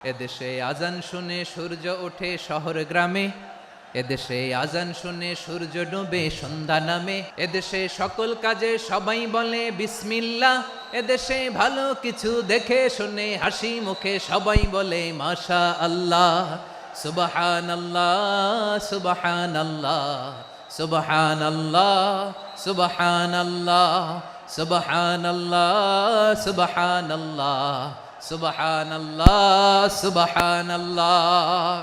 এদেশে আজান শুনে সূর্য ওঠে শহর গ্রামে, এদেশে আজান শুনে সূর্য ডুবে সন্ধ্যা নামে, এদেশে সকল কাজে সবাই বলে বিসমিল্লাহ, এদেশে ভালো কিছু দেখে শুনে হাসি মুখে সবাই বলে মাশা আল্লাহ। সুবহানাল্লাহ সুবহানাল্লাহ সুবহানাল্লাহ সুবহানাল্লাহ সুবহানাল্লাহ সুবহানাল্লাহ সুবহানাল্লাহ সুবহানাল্লাহ।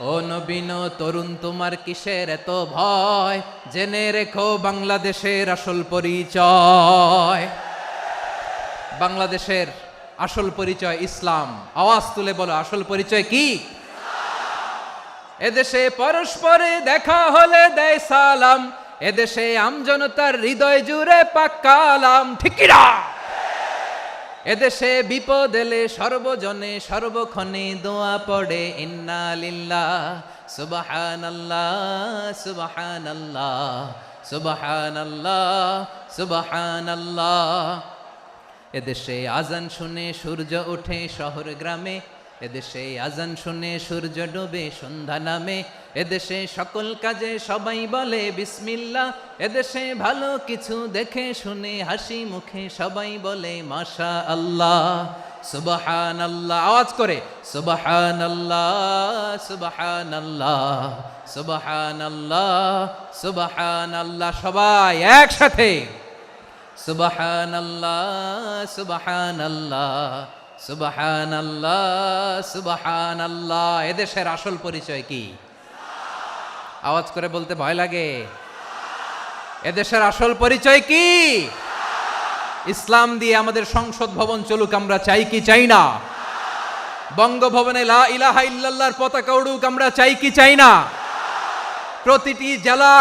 ও নবীন তরুণ তোমার কিসের এত ভয়, জেনে রেখো বাংলাদেশের আসল পরিচয়। বাংলাদেশের আসল পরিচয় ইসলাম। আওয়াজ তুলে বলো, আসল পরিচয় কি? এদেশে পরস্পরে দেখা হলে দেয় সালাম, এদেশে আমজনতার হৃদয় জুড়ে পাক্কালাম, ঠিক কি না? এদেশে বিপদ এলে সর্বজনে সর্বক্ষণে দোয়া পড়ে ইন্না লিল্লাহ সুবহানাল্লাহ সুবহানাল্লাহ সুবহানাল্লাহ সুবহানাল্লাহ। এদেশে আজান শুনে সূর্য ওঠে শহর গ্রামে, এদেশে আজান শুনে সূর্য ডুবে সন্ধ্যা নামে, এদেশে সকল কাজে সবাই বলে বিসমিল্লাহ, এদেশে ভালো কিছু দেখে শুনে হাসি মুখে সবাই বলে মাশা আল্লাহ। সুবহানাল্লাহ, আওয়াজ করে সুবহানাল্লাহ সুবহানাল্লাহ সুবহানাল্লাহ সুবহানাল্লাহ, সবাই একসাথে সুবহানাল্লাহ সুবহানাল্লাহ সুবহানাল্লাহ সুবহানাল্লাহ। এদেশের আসল পরিচয় কি? আওয়াজ করে বলতে ভয় লাগে। এদেশের আসল পরিচয় কি? ইসলাম দিয়ে আমাদের সংসদ ভবন চলুক, আমরা চাই কি চাই না? বঙ্গভবনে লা ইলাহা ইল্লাল্লাহর পতাকা উড়ুক, আমরা চাই কি চাই না? প্রতিটি জেলা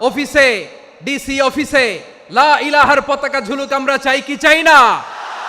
অফিসে, ডিসি অফিসে লা ইলাহার পতাকা ঝুলুক, আমরা চাই কি চাই না?